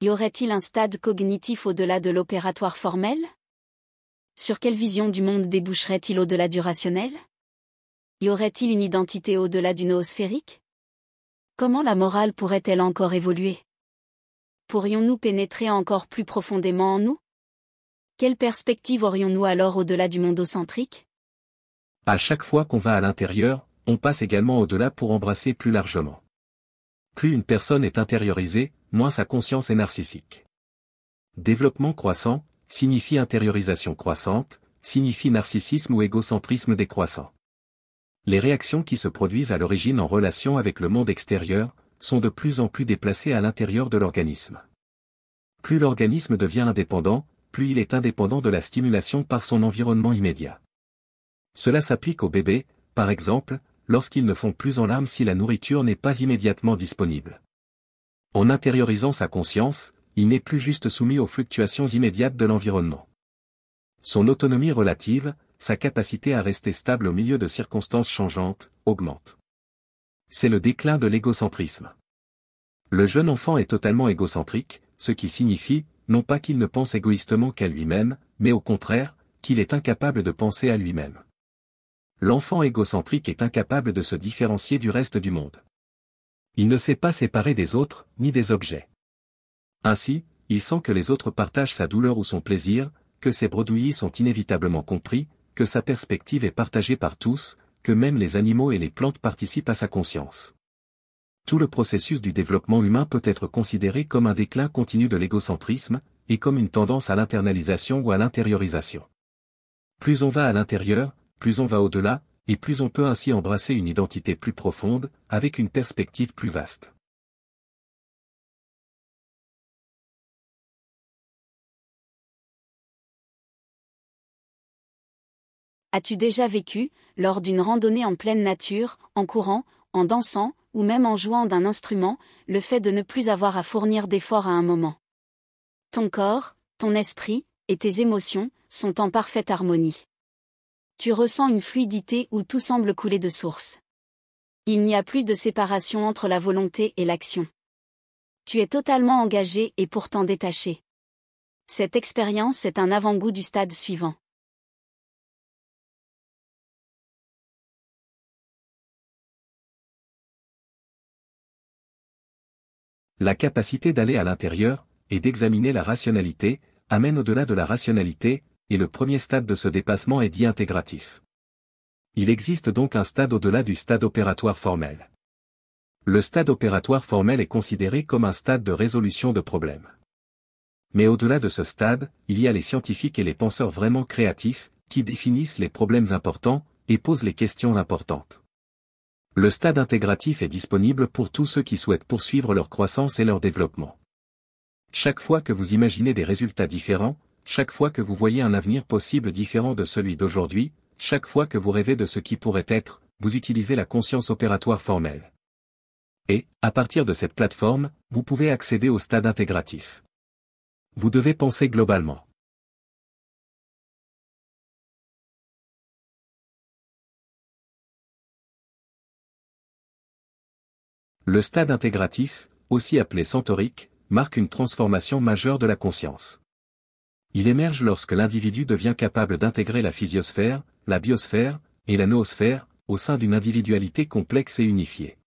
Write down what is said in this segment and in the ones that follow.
Y aurait-il un stade cognitif au-delà de l'opératoire formel? Sur quelle vision du monde déboucherait-il au-delà du rationnel? Y aurait-il une identité au-delà du noosphérique? Comment la morale pourrait-elle encore évoluer? Pourrions-nous pénétrer encore plus profondément en nous? Quelle perspective aurions-nous alors au-delà du mondocentrique? À chaque fois qu'on va à l'intérieur, on passe également au-delà pour embrasser plus largement. Plus une personne est intériorisée, moins sa conscience est narcissique. Développement croissant signifie intériorisation croissante, signifie narcissisme ou égocentrisme décroissant. Les réactions qui se produisent à l'origine en relation avec le monde extérieur sont de plus en plus déplacées à l'intérieur de l'organisme. Plus l'organisme devient indépendant, plus il est indépendant de la stimulation par son environnement immédiat. Cela s'applique aux bébés, par exemple, lorsqu'ils ne font plus en larmes si la nourriture n'est pas immédiatement disponible. En intériorisant sa conscience, il n'est plus juste soumis aux fluctuations immédiates de l'environnement. Son autonomie relative, sa capacité à rester stable au milieu de circonstances changeantes, augmente. C'est le déclin de l'égocentrisme. Le jeune enfant est totalement égocentrique, ce qui signifie, non pas qu'il ne pense égoïstement qu'à lui-même, mais au contraire, qu'il est incapable de penser à lui-même. L'enfant égocentrique est incapable de se différencier du reste du monde. Il ne sait pas séparer des autres, ni des objets. Ainsi, il sent que les autres partagent sa douleur ou son plaisir, que ses bredouillis sont inévitablement compris, que sa perspective est partagée par tous, que même les animaux et les plantes participent à sa conscience. Tout le processus du développement humain peut être considéré comme un déclin continu de l'égocentrisme, et comme une tendance à l'internalisation ou à l'intériorisation. Plus on va à l'intérieur, plus on va au-delà, et plus on peut ainsi embrasser une identité plus profonde, avec une perspective plus vaste. As-tu déjà vécu, lors d'une randonnée en pleine nature, en courant, en dansant, ou même en jouant d'un instrument, le fait de ne plus avoir à fournir d'efforts à un moment? Ton corps, ton esprit, et tes émotions, sont en parfaite harmonie. Tu ressens une fluidité où tout semble couler de source. Il n'y a plus de séparation entre la volonté et l'action. Tu es totalement engagé et pourtant détaché. Cette expérience est un avant-goût du stade suivant. La capacité d'aller à l'intérieur, et d'examiner la rationalité, amène au-delà de la rationalité, et le premier stade de ce dépassement est dit intégratif. Il existe donc un stade au-delà du stade opératoire formel. Le stade opératoire formel est considéré comme un stade de résolution de problèmes. Mais au-delà de ce stade, il y a les scientifiques et les penseurs vraiment créatifs, qui définissent les problèmes importants, et posent les questions importantes. Le stade intégratif est disponible pour tous ceux qui souhaitent poursuivre leur croissance et leur développement. Chaque fois que vous imaginez des résultats différents, chaque fois que vous voyez un avenir possible différent de celui d'aujourd'hui, chaque fois que vous rêvez de ce qui pourrait être, vous utilisez la conscience opératoire formelle. Et, à partir de cette plateforme, vous pouvez accéder au stade intégratif. Vous devez penser globalement. Le stade intégratif, aussi appelé centaurique, marque une transformation majeure de la conscience. Il émerge lorsque l'individu devient capable d'intégrer la physiosphère, la biosphère, et la noosphère, au sein d'une individualité complexe et unifiée.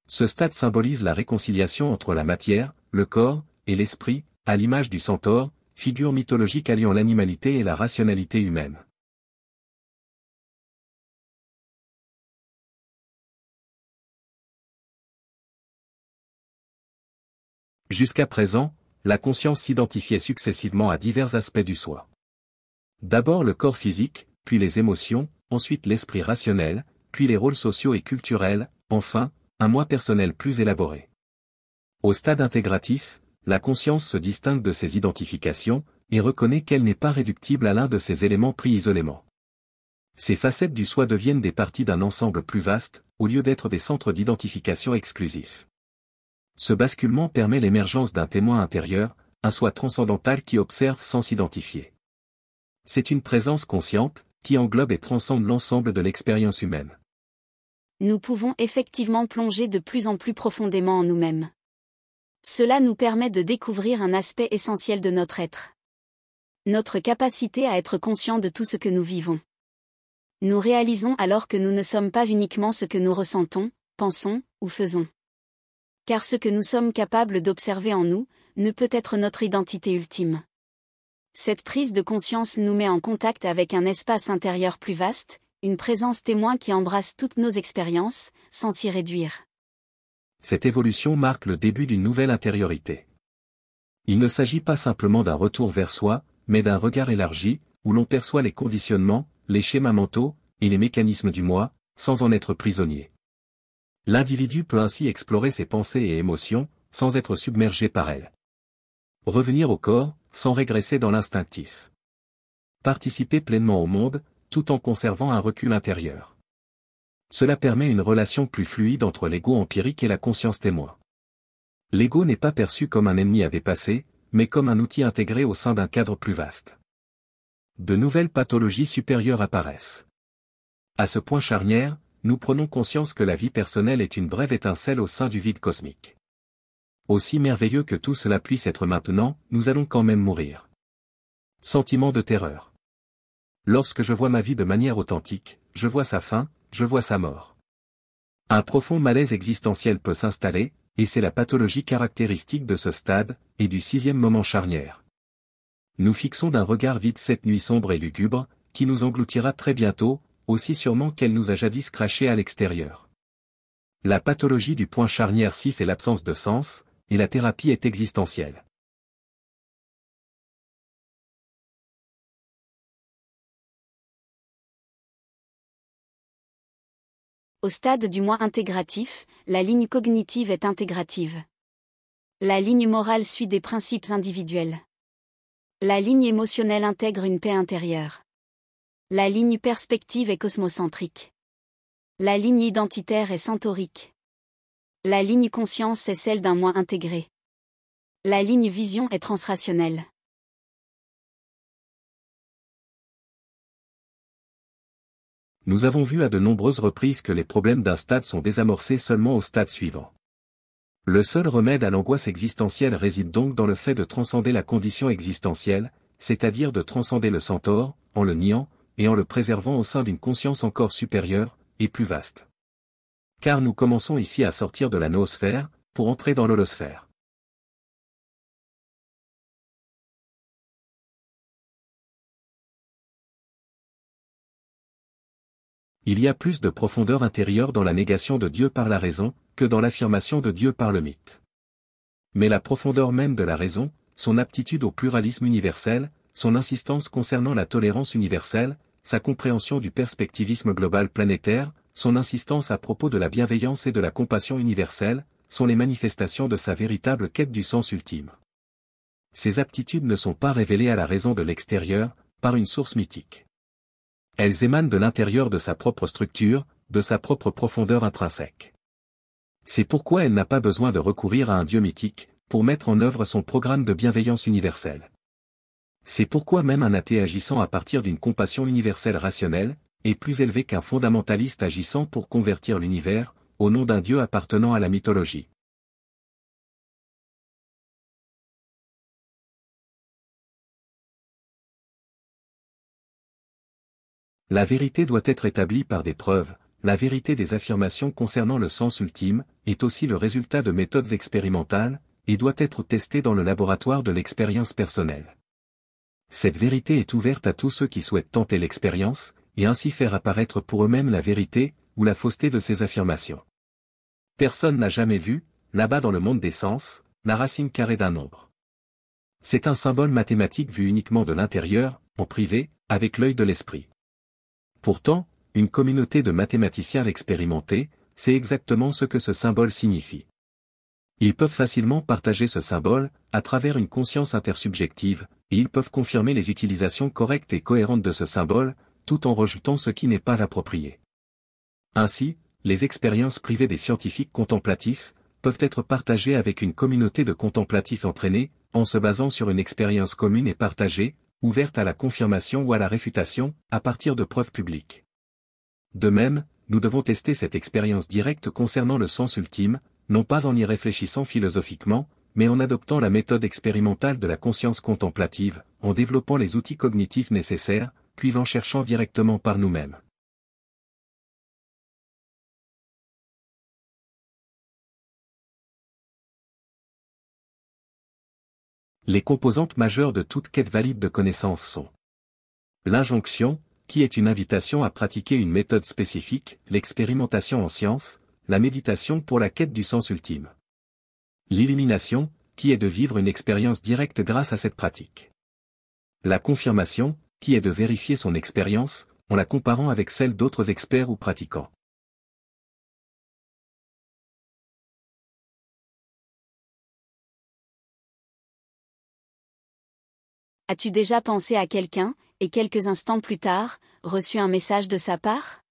Ce stade symbolise la réconciliation entre la matière, le corps, et l'esprit, à l'image du centaure, figure mythologique alliant l'animalité et la rationalité humaine. Jusqu'à présent, la conscience s'identifiait successivement à divers aspects du soi. D'abord le corps physique, puis les émotions, ensuite l'esprit rationnel, puis les rôles sociaux et culturels, enfin, un moi personnel plus élaboré. Au stade intégratif, la conscience se distingue de ces identifications, et reconnaît qu'elle n'est pas réductible à l'un de ces éléments pris isolément. Ces facettes du soi deviennent des parties d'un ensemble plus vaste, au lieu d'être des centres d'identification exclusifs. Ce basculement permet l'émergence d'un témoin intérieur, un soi transcendantal qui observe sans s'identifier. C'est une présence consciente, qui englobe et transcende l'ensemble de l'expérience humaine. Nous pouvons effectivement plonger de plus en plus profondément en nous-mêmes. Cela nous permet de découvrir un aspect essentiel de notre être. Notre capacité à être conscient de tout ce que nous vivons. Nous réalisons alors que nous ne sommes pas uniquement ce que nous ressentons, pensons ou faisons. Car ce que nous sommes capables d'observer en nous, ne peut être notre identité ultime. Cette prise de conscience nous met en contact avec un espace intérieur plus vaste, une présence témoin qui embrasse toutes nos expériences, sans s'y réduire. Cette évolution marque le début d'une nouvelle intériorité. Il ne s'agit pas simplement d'un retour vers soi, mais d'un regard élargi, où l'on perçoit les conditionnements, les schémas mentaux, et les mécanismes du moi, sans en être prisonnier. L'individu peut ainsi explorer ses pensées et émotions, sans être submergé par elles. Revenir au corps, sans régresser dans l'instinctif. Participer pleinement au monde, tout en conservant un recul intérieur. Cela permet une relation plus fluide entre l'ego empirique et la conscience témoin. L'ego n'est pas perçu comme un ennemi à dépasser, mais comme un outil intégré au sein d'un cadre plus vaste. De nouvelles pathologies supérieures apparaissent. À ce point charnière, nous prenons conscience que la vie personnelle est une brève étincelle au sein du vide cosmique. Aussi merveilleux que tout cela puisse être maintenant, nous allons quand même mourir. Sentiment de terreur. Lorsque je vois ma vie de manière authentique, je vois sa fin, je vois sa mort. Un profond malaise existentiel peut s'installer, et c'est la pathologie caractéristique de ce stade, et du 6e moment charnière. Nous fixons d'un regard vide cette nuit sombre et lugubre, qui nous engloutira très bientôt, aussi sûrement qu'elle nous a jadis crachés à l'extérieur. La pathologie du point charnière 6 est l'absence de sens, et la thérapie est existentielle. Au stade du moi intégratif, la ligne cognitive est intégrative. La ligne morale suit des principes individuels. La ligne émotionnelle intègre une paix intérieure. La ligne perspective est cosmocentrique. La ligne identitaire est centaurique. La ligne conscience est celle d'un moi intégré. La ligne vision est transrationnelle. Nous avons vu à de nombreuses reprises que les problèmes d'un stade sont désamorcés seulement au stade suivant. Le seul remède à l'angoisse existentielle réside donc dans le fait de transcender la condition existentielle, c'est-à-dire de transcender le centaure, en le niant, et en le préservant au sein d'une conscience encore supérieure, et plus vaste. Car nous commençons ici à sortir de la noosphère, pour entrer dans l'holosphère. Il y a plus de profondeur intérieure dans la négation de Dieu par la raison, que dans l'affirmation de Dieu par le mythe. Mais la profondeur même de la raison, son aptitude au pluralisme universel, son insistance concernant la tolérance universelle, sa compréhension du perspectivisme global planétaire, son insistance à propos de la bienveillance et de la compassion universelle, sont les manifestations de sa véritable quête du sens ultime. Ces aptitudes ne sont pas révélées à la raison de l'extérieur, par une source mythique. Elles émanent de l'intérieur de sa propre structure, de sa propre profondeur intrinsèque. C'est pourquoi elle n'a pas besoin de recourir à un Dieu mythique, pour mettre en œuvre son programme de bienveillance universelle. C'est pourquoi même un athée agissant à partir d'une compassion universelle rationnelle, est plus élevé qu'un fondamentaliste agissant pour convertir l'univers, au nom d'un Dieu appartenant à la mythologie. La vérité doit être établie par des preuves. La vérité des affirmations concernant le sens ultime, est aussi le résultat de méthodes expérimentales, et doit être testée dans le laboratoire de l'expérience personnelle. Cette vérité est ouverte à tous ceux qui souhaitent tenter l'expérience, et ainsi faire apparaître pour eux-mêmes la vérité, ou la fausseté de ces affirmations. Personne n'a jamais vu, là-bas dans le monde des sens, la racine carrée d'un nombre. C'est un symbole mathématique vu uniquement de l'intérieur, en privé, avec l'œil de l'esprit. Pourtant, une communauté de mathématiciens expérimentés, c'est exactement ce que ce symbole signifie. Ils peuvent facilement partager ce symbole, à travers une conscience intersubjective, et ils peuvent confirmer les utilisations correctes et cohérentes de ce symbole, tout en rejetant ce qui n'est pas approprié. Ainsi, les expériences privées des scientifiques contemplatifs, peuvent être partagées avec une communauté de contemplatifs entraînés, en se basant sur une expérience commune et partagée, ouverte à la confirmation ou à la réfutation, à partir de preuves publiques. De même, nous devons tester cette expérience directe concernant le sens ultime, non pas en y réfléchissant philosophiquement, mais en adoptant la méthode expérimentale de la conscience contemplative, en développant les outils cognitifs nécessaires, puis en cherchant directement par nous-mêmes. Les composantes majeures de toute quête valide de connaissance sont l'injonction, qui est une invitation à pratiquer une méthode spécifique, l'expérimentation en science, la méditation pour la quête du sens ultime. L'illumination, qui est de vivre une expérience directe grâce à cette pratique. La confirmation, qui est de vérifier son expérience, en la comparant avec celle d'autres experts ou pratiquants. As-tu déjà pensé à quelqu'un, et quelques instants plus tard, reçu un message de sa part?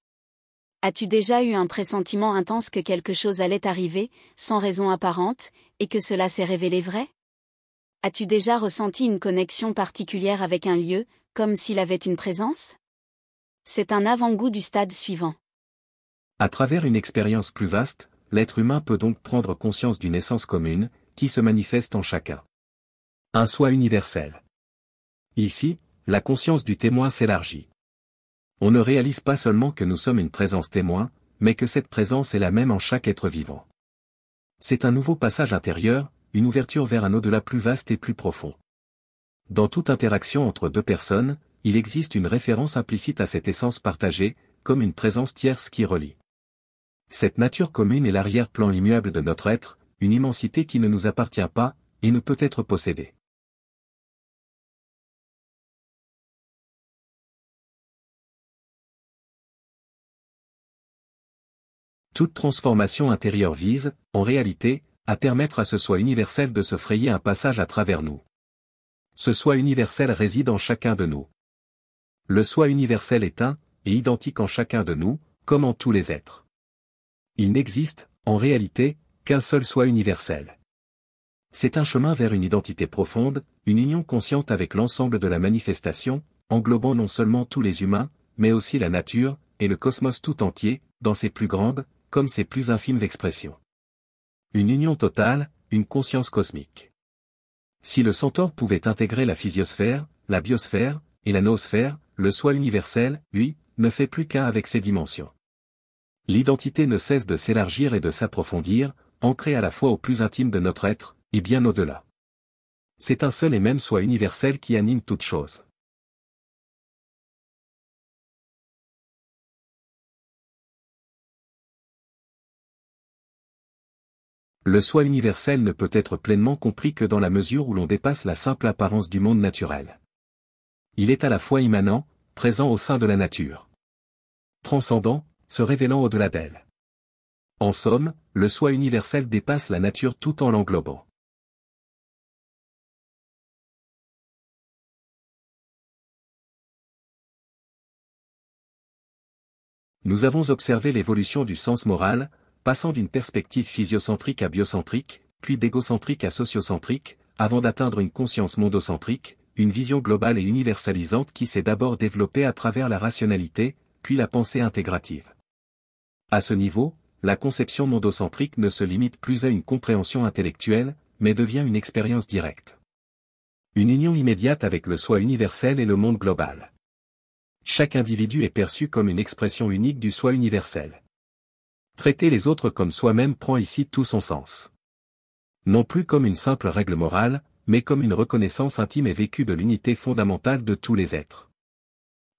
As-tu déjà eu un pressentiment intense que quelque chose allait arriver, sans raison apparente, et que cela s'est révélé vrai? As-tu déjà ressenti une connexion particulière avec un lieu, comme s'il avait une présence? C'est un avant-goût du stade suivant. À travers une expérience plus vaste, l'être humain peut donc prendre conscience d'une essence commune, qui se manifeste en chacun. Un soi universel. Ici, la conscience du témoin s'élargit. On ne réalise pas seulement que nous sommes une présence témoin, mais que cette présence est la même en chaque être vivant. C'est un nouveau passage intérieur, une ouverture vers un au-delà plus vaste et plus profond. Dans toute interaction entre deux personnes, il existe une référence implicite à cette essence partagée, comme une présence tierce qui relie. Cette nature commune est l'arrière-plan immuable de notre être, une immensité qui ne nous appartient pas, et ne peut être possédée. Toute transformation intérieure vise, en réalité, à permettre à ce soi universel de se frayer un passage à travers nous. Ce soi universel réside en chacun de nous. Le soi universel est un, et identique en chacun de nous, comme en tous les êtres. Il n'existe, en réalité, qu'un seul soi universel. C'est un chemin vers une identité profonde, une union consciente avec l'ensemble de la manifestation, englobant non seulement tous les humains, mais aussi la nature, et le cosmos tout entier, dans ses plus grandes, comme ses plus infimes expressions. Une union totale, une conscience cosmique. Si le centaure pouvait intégrer la physiosphère, la biosphère, et la noosphère, le soi universel, lui, ne fait plus qu'un avec ses dimensions. L'identité ne cesse de s'élargir et de s'approfondir, ancrée à la fois au plus intime de notre être, et bien au-delà. C'est un seul et même soi universel qui anime toute chose. Le soi universel ne peut être pleinement compris que dans la mesure où l'on dépasse la simple apparence du monde naturel. Il est à la fois immanent, présent au sein de la nature. Transcendant, se révélant au-delà d'elle. En somme, le soi universel dépasse la nature tout en l'englobant. Nous avons observé l'évolution du sens moral, passant d'une perspective physiocentrique à biocentrique, puis d'égocentrique à sociocentrique, avant d'atteindre une conscience mondocentrique, une vision globale et universalisante qui s'est d'abord développée à travers la rationalité, puis la pensée intégrative. À ce niveau, la conception mondocentrique ne se limite plus à une compréhension intellectuelle, mais devient une expérience directe. Une union immédiate avec le soi universel et le monde global. Chaque individu est perçu comme une expression unique du soi universel. Traiter les autres comme soi-même prend ici tout son sens. Non plus comme une simple règle morale, mais comme une reconnaissance intime et vécue de l'unité fondamentale de tous les êtres.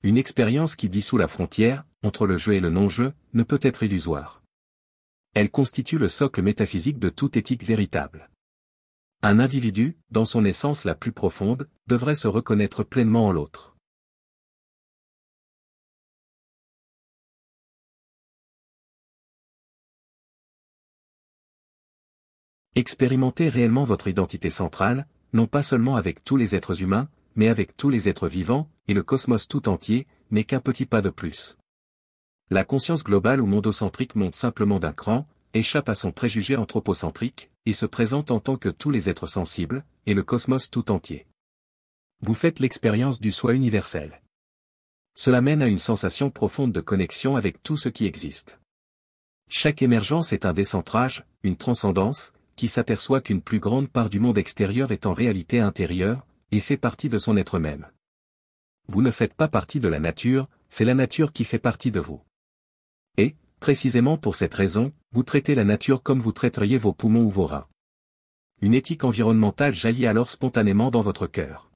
Une expérience qui dissout la frontière, entre le jeu et le non-jeu, ne peut être illusoire. Elle constitue le socle métaphysique de toute éthique véritable. Un individu, dans son essence la plus profonde, devrait se reconnaître pleinement en l'autre. Expérimentez réellement votre identité centrale, non pas seulement avec tous les êtres humains, mais avec tous les êtres vivants, et le cosmos tout entier, n'est qu'un petit pas de plus. La conscience globale ou mondocentrique monte simplement d'un cran, échappe à son préjugé anthropocentrique, et se présente en tant que tous les êtres sensibles, et le cosmos tout entier. Vous faites l'expérience du soi universel. Cela mène à une sensation profonde de connexion avec tout ce qui existe. Chaque émergence est un décentrage, une transcendance, qui s'aperçoit qu'une plus grande part du monde extérieur est en réalité intérieure, et fait partie de son être même. Vous ne faites pas partie de la nature, c'est la nature qui fait partie de vous. Et, précisément pour cette raison, vous traitez la nature comme vous traiteriez vos poumons ou vos reins. Une éthique environnementale jaillit alors spontanément dans votre cœur.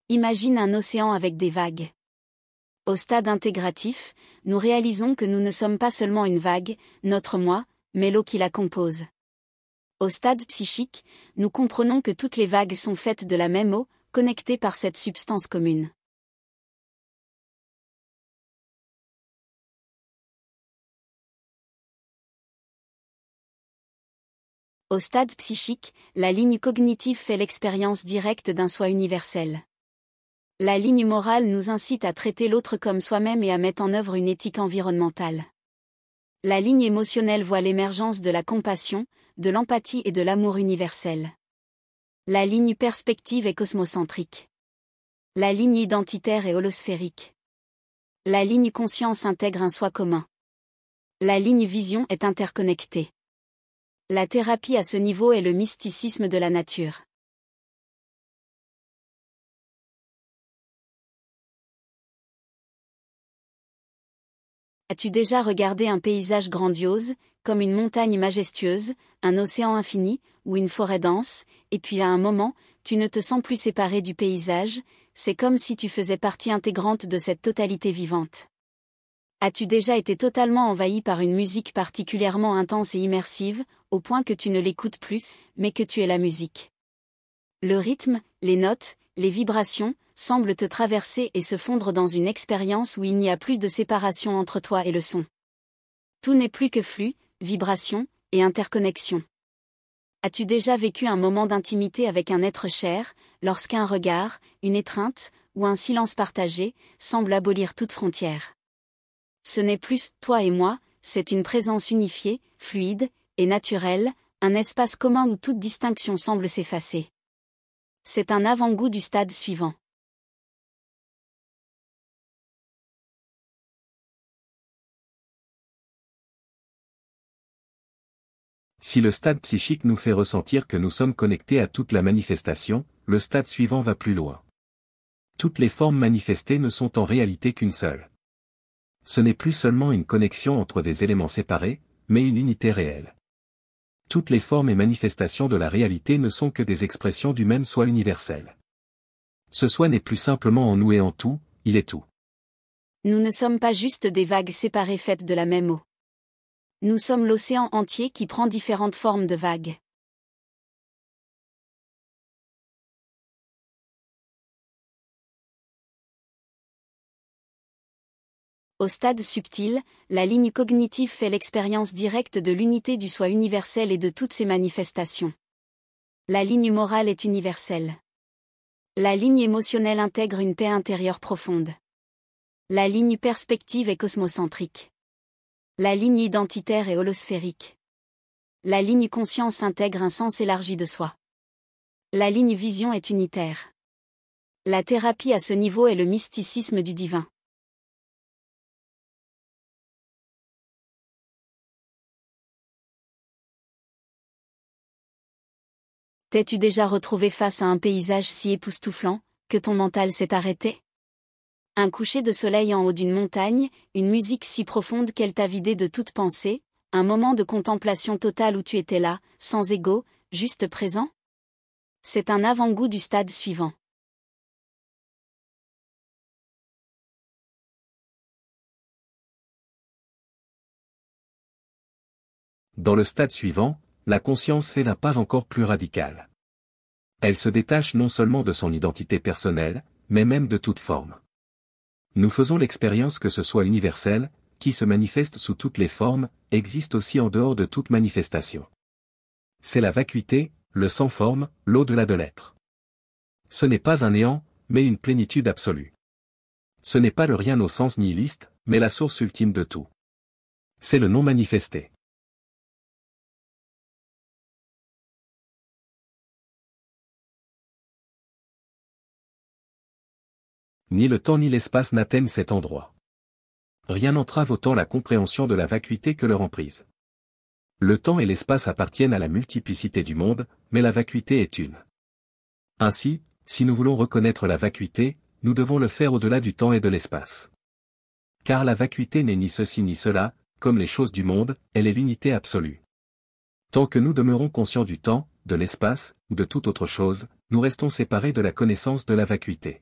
Imagine un océan avec des vagues. Au stade intégratif, nous réalisons que nous ne sommes pas seulement une vague, notre moi, mais l'eau qui la compose. Au stade psychique, nous comprenons que toutes les vagues sont faites de la même eau, connectées par cette substance commune. Au stade psychique, la ligne cognitive fait l'expérience directe d'un soi universel. La ligne morale nous incite à traiter l'autre comme soi-même et à mettre en œuvre une éthique environnementale. La ligne émotionnelle voit l'émergence de la compassion, de l'empathie et de l'amour universel. La ligne perspective est cosmocentrique. La ligne identitaire est holosphérique. La ligne conscience intègre un soi commun. La ligne vision est interconnectée. La thérapie à ce niveau est le mysticisme de la nature. As-tu déjà regardé un paysage grandiose, comme une montagne majestueuse, un océan infini, ou une forêt dense, et puis à un moment, tu ne te sens plus séparé du paysage, c'est comme si tu faisais partie intégrante de cette totalité vivante. As-tu déjà été totalement envahi par une musique particulièrement intense et immersive, au point que tu ne l'écoutes plus, mais que tu es la musique? Le rythme, les notes, les vibrations, semblent te traverser et se fondre dans une expérience où il n'y a plus de séparation entre toi et le son. Tout n'est plus que flux, vibration, et interconnexion. As-tu déjà vécu un moment d'intimité avec un être cher, lorsqu'un regard, une étreinte, ou un silence partagé, semble abolir toute frontière? Ce n'est plus « toi et moi », c'est une présence unifiée, fluide, et naturelle, un espace commun où toute distinction semble s'effacer. C'est un avant-goût du stade suivant. Si le stade psychique nous fait ressentir que nous sommes connectés à toute la manifestation, le stade suivant va plus loin. Toutes les formes manifestées ne sont en réalité qu'une seule. Ce n'est plus seulement une connexion entre des éléments séparés, mais une unité réelle. Toutes les formes et manifestations de la réalité ne sont que des expressions du même soi universel. Ce soi n'est plus simplement en nous et en tout, il est tout. Nous ne sommes pas juste des vagues séparées faites de la même eau. Nous sommes l'océan entier qui prend différentes formes de vagues. Au stade subtil, la ligne cognitive fait l'expérience directe de l'unité du soi universel et de toutes ses manifestations. La ligne morale est universelle. La ligne émotionnelle intègre une paix intérieure profonde. La ligne perspective est cosmocentrique. La ligne identitaire est holosphérique. La ligne conscience intègre un sens élargi de soi. La ligne vision est unitaire. La thérapie à ce niveau est le mysticisme du divin. T'es-tu déjà retrouvé face à un paysage si époustouflant, que ton mental s'est arrêté? Un coucher de soleil en haut d'une montagne, une musique si profonde qu'elle t'a vidé de toute pensée, un moment de contemplation totale où tu étais là, sans ego, juste présent? C'est un avant-goût du stade suivant. Dans le stade suivant, la conscience fait la page encore plus radicale. Elle se détache non seulement de son identité personnelle, mais même de toute forme. Nous faisons l'expérience que ce soit universel, qui se manifeste sous toutes les formes, existe aussi en dehors de toute manifestation. C'est la vacuité, le sans forme, l'au-delà de l'être. Ce n'est pas un néant, mais une plénitude absolue. Ce n'est pas le rien au sens nihiliste, mais la source ultime de tout. C'est le non manifesté. Ni le temps ni l'espace n'atteignent cet endroit. Rien n'entrave autant la compréhension de la vacuité que leur emprise. Le temps et l'espace appartiennent à la multiplicité du monde, mais la vacuité est une. Ainsi, si nous voulons reconnaître la vacuité, nous devons le faire au-delà du temps et de l'espace. Car la vacuité n'est ni ceci ni cela, comme les choses du monde, elle est l'unité absolue. Tant que nous demeurons conscients du temps, de l'espace, ou de toute autre chose, nous restons séparés de la connaissance de la vacuité.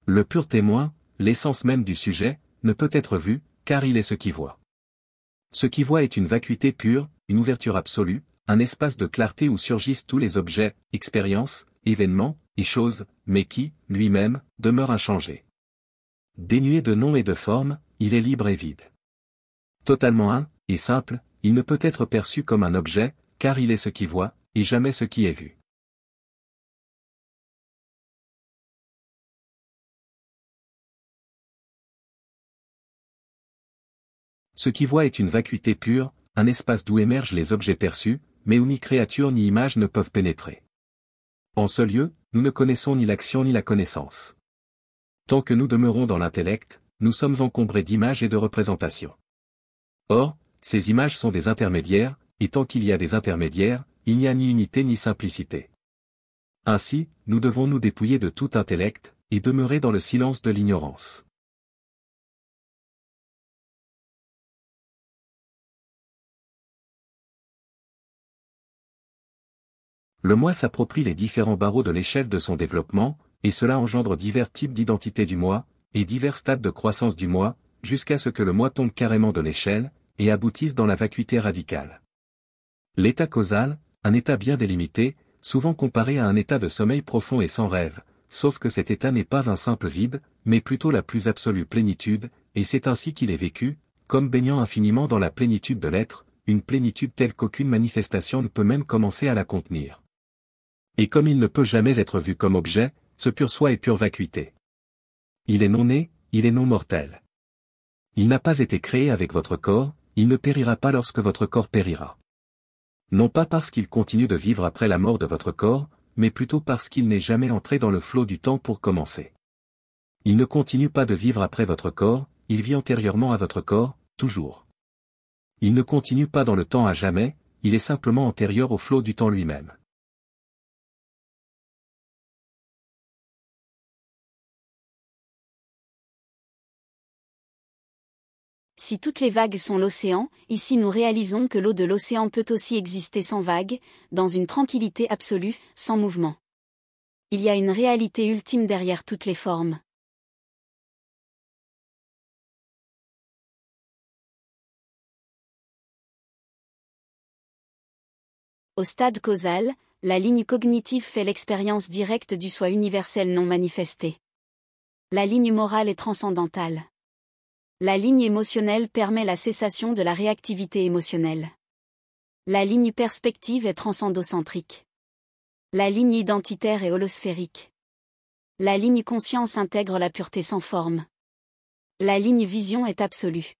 Le pur témoin, l'essence même du sujet, ne peut être vu, car il est ce qui voit. Ce qui voit est une vacuité pure, une ouverture absolue, un espace de clarté où surgissent tous les objets, expériences, événements, et choses, mais qui, lui-même, demeure inchangé. Dénué de nom et de forme, il est libre et vide. Totalement un, et simple, il ne peut être perçu comme un objet, car il est ce qui voit, et jamais ce qui est vu. Ce qui voit est une vacuité pure, un espace d'où émergent les objets perçus, mais où ni créature ni image ne peuvent pénétrer. En ce lieu, nous ne connaissons ni l'action ni la connaissance. Tant que nous demeurons dans l'intellect, nous sommes encombrés d'images et de représentations. Or, ces images sont des intermédiaires, et tant qu'il y a des intermédiaires, il n'y a ni unité ni simplicité. Ainsi, nous devons nous dépouiller de tout intellect, et demeurer dans le silence de l'ignorance. Le moi s'approprie les différents barreaux de l'échelle de son développement, et cela engendre divers types d'identité du moi, et divers stades de croissance du moi, jusqu'à ce que le moi tombe carrément de l'échelle, et aboutisse dans la vacuité radicale. L'état causal, un état bien délimité, souvent comparé à un état de sommeil profond et sans rêve, sauf que cet état n'est pas un simple vide, mais plutôt la plus absolue plénitude, et c'est ainsi qu'il est vécu, comme baignant infiniment dans la plénitude de l'être, une plénitude telle qu'aucune manifestation ne peut même commencer à la contenir. Et comme il ne peut jamais être vu comme objet, ce pur soi est pure vacuité. Il est non né, il est non mortel. Il n'a pas été créé avec votre corps, il ne périra pas lorsque votre corps périra. Non pas parce qu'il continue de vivre après la mort de votre corps, mais plutôt parce qu'il n'est jamais entré dans le flot du temps pour commencer. Il ne continue pas de vivre après votre corps, il vit antérieurement à votre corps, toujours. Il ne continue pas dans le temps à jamais, il est simplement antérieur au flot du temps lui-même. Si toutes les vagues sont l'océan, ici nous réalisons que l'eau de l'océan peut aussi exister sans vagues, dans une tranquillité absolue, sans mouvement. Il y a une réalité ultime derrière toutes les formes. Au stade causal, la ligne cognitive fait l'expérience directe du soi universel non manifesté. La ligne morale est transcendantale. La ligne émotionnelle permet la cessation de la réactivité émotionnelle. La ligne perspective est transcendocentrique. La ligne identitaire est holosphérique. La ligne conscience intègre la pureté sans forme. La ligne vision est absolue.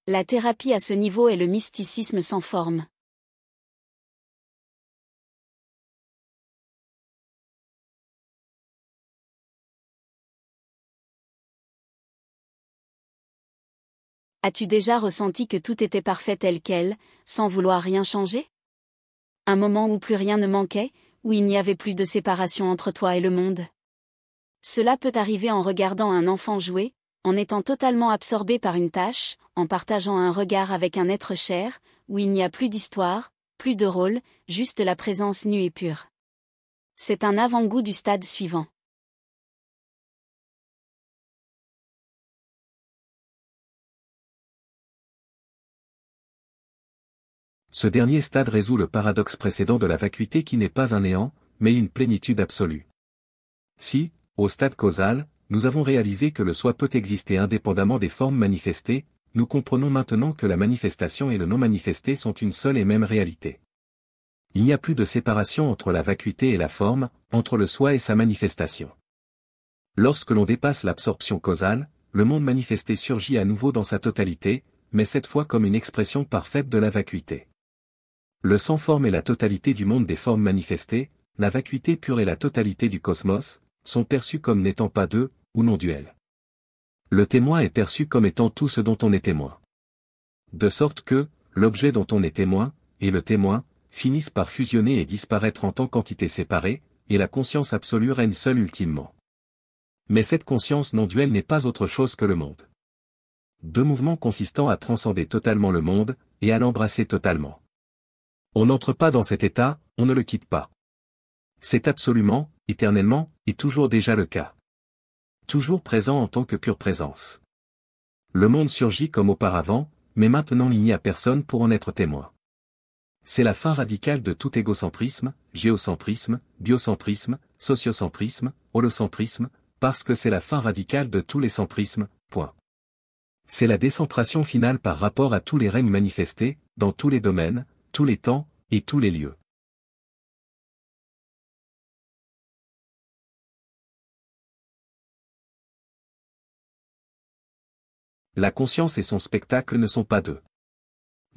La thérapie à ce niveau est le mysticisme sans forme. As-tu déjà ressenti que tout était parfait tel quel, sans vouloir rien changer? Un moment où plus rien ne manquait, où il n'y avait plus de séparation entre toi et le monde. Cela peut arriver en regardant un enfant jouer, en étant totalement absorbé par une tâche, en partageant un regard avec un être cher, où il n'y a plus d'histoire, plus de rôle, juste la présence nue et pure. C'est un avant-goût du stade suivant. Ce dernier stade résout le paradoxe précédent de la vacuité qui n'est pas un néant, mais une plénitude absolue. Si, au stade causal, nous avons réalisé que le soi peut exister indépendamment des formes manifestées, nous comprenons maintenant que la manifestation et le non manifesté sont une seule et même réalité. Il n'y a plus de séparation entre la vacuité et la forme, entre le soi et sa manifestation. Lorsque l'on dépasse l'absorption causale, le monde manifesté surgit à nouveau dans sa totalité, mais cette fois comme une expression parfaite de la vacuité. Le sans-forme est la totalité du monde des formes manifestées, la vacuité pure est la totalité du cosmos, sont perçus comme n'étant pas deux, ou non duels. Le témoin est perçu comme étant tout ce dont on est témoin. De sorte que, l'objet dont on est témoin, et le témoin, finissent par fusionner et disparaître en tant qu'entités séparées, et la conscience absolue règne seule ultimement. Mais cette conscience non duelle n'est pas autre chose que le monde. Deux mouvements consistant à transcender totalement le monde, et à l'embrasser totalement. On n'entre pas dans cet état, on ne le quitte pas. C'est absolument, éternellement, et toujours déjà le cas. Toujours présent en tant que pure présence. Le monde surgit comme auparavant, mais maintenant il n'y a personne pour en être témoin. C'est la fin radicale de tout égocentrisme, géocentrisme, biocentrisme, sociocentrisme, holocentrisme, parce que c'est la fin radicale de tous les centrismes, point. C'est la décentration finale par rapport à tous les règnes manifestés, dans tous les domaines, tous les temps, et tous les lieux. La conscience et son spectacle ne sont pas deux.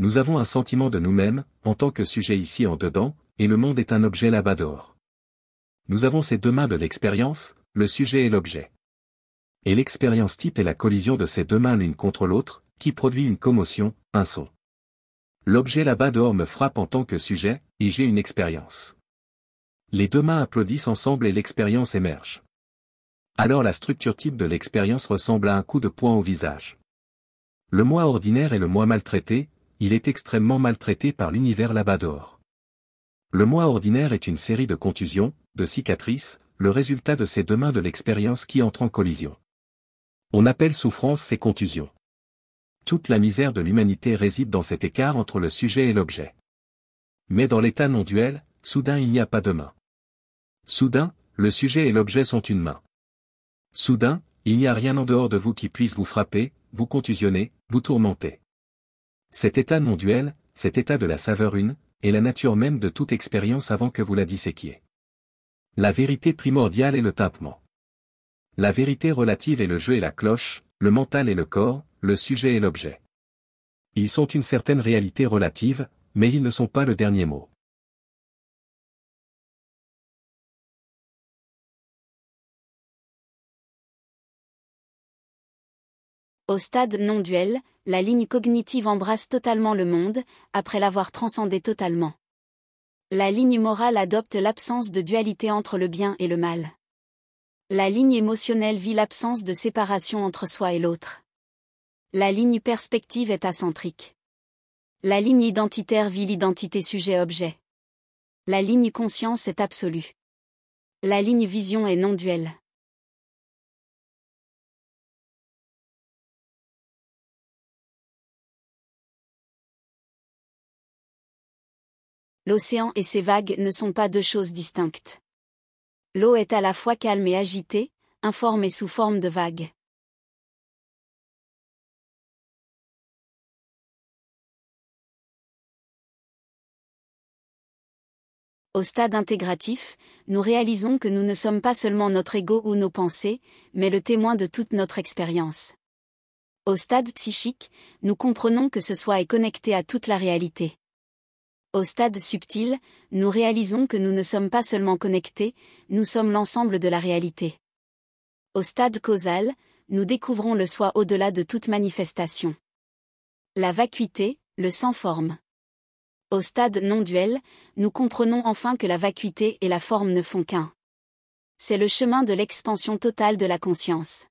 Nous avons un sentiment de nous-mêmes, en tant que sujet ici en dedans, et le monde est un objet là-bas dehors. Nous avons ces deux mains de l'expérience, le sujet et l'objet. Et l'expérience type est la collision de ces deux mains l'une contre l'autre, qui produit une commotion, un son. L'objet là-bas dehors me frappe en tant que sujet, et j'ai une expérience. Les deux mains applaudissent ensemble et l'expérience émerge. Alors la structure type de l'expérience ressemble à un coup de poing au visage. Le moi ordinaire est le moi maltraité, il est extrêmement maltraité par l'univers là-bas dehors. Le moi ordinaire est une série de contusions, de cicatrices, le résultat de ces deux mains de l'expérience qui entrent en collision. On appelle souffrance ces contusions. Toute la misère de l'humanité réside dans cet écart entre le sujet et l'objet. Mais dans l'état non duel, soudain il n'y a pas de main. Soudain, le sujet et l'objet sont une main. Soudain, il n'y a rien en dehors de vous qui puisse vous frapper, vous contusionner, vous tourmenter. Cet état non duel, cet état de la saveur une, est la nature même de toute expérience avant que vous la disséquiez. La vérité primordiale est le tintement. La vérité relative est le jeu et la cloche, le mental et le corps, le sujet et l'objet. Ils sont une certaine réalité relative, mais ils ne sont pas le dernier mot. Au stade non-duel, la ligne cognitive embrasse totalement le monde, après l'avoir transcendé totalement. La ligne morale adopte l'absence de dualité entre le bien et le mal. La ligne émotionnelle vit l'absence de séparation entre soi et l'autre. La ligne perspective est acentrique. La ligne identitaire vit l'identité sujet-objet. La ligne conscience est absolue. La ligne vision est non-duelle. L'océan et ses vagues ne sont pas deux choses distinctes. L'eau est à la fois calme et agitée, informe et sous forme de vagues. Au stade intégratif, nous réalisons que nous ne sommes pas seulement notre ego ou nos pensées, mais le témoin de toute notre expérience. Au stade psychique, nous comprenons que ce soi est connecté à toute la réalité. Au stade subtil, nous réalisons que nous ne sommes pas seulement connectés, nous sommes l'ensemble de la réalité. Au stade causal, nous découvrons le soi au-delà de toute manifestation. La vacuité, le sans-forme. Au stade non-duel, nous comprenons enfin que la vacuité et la forme ne font qu'un. C'est le chemin de l'expansion totale de la conscience.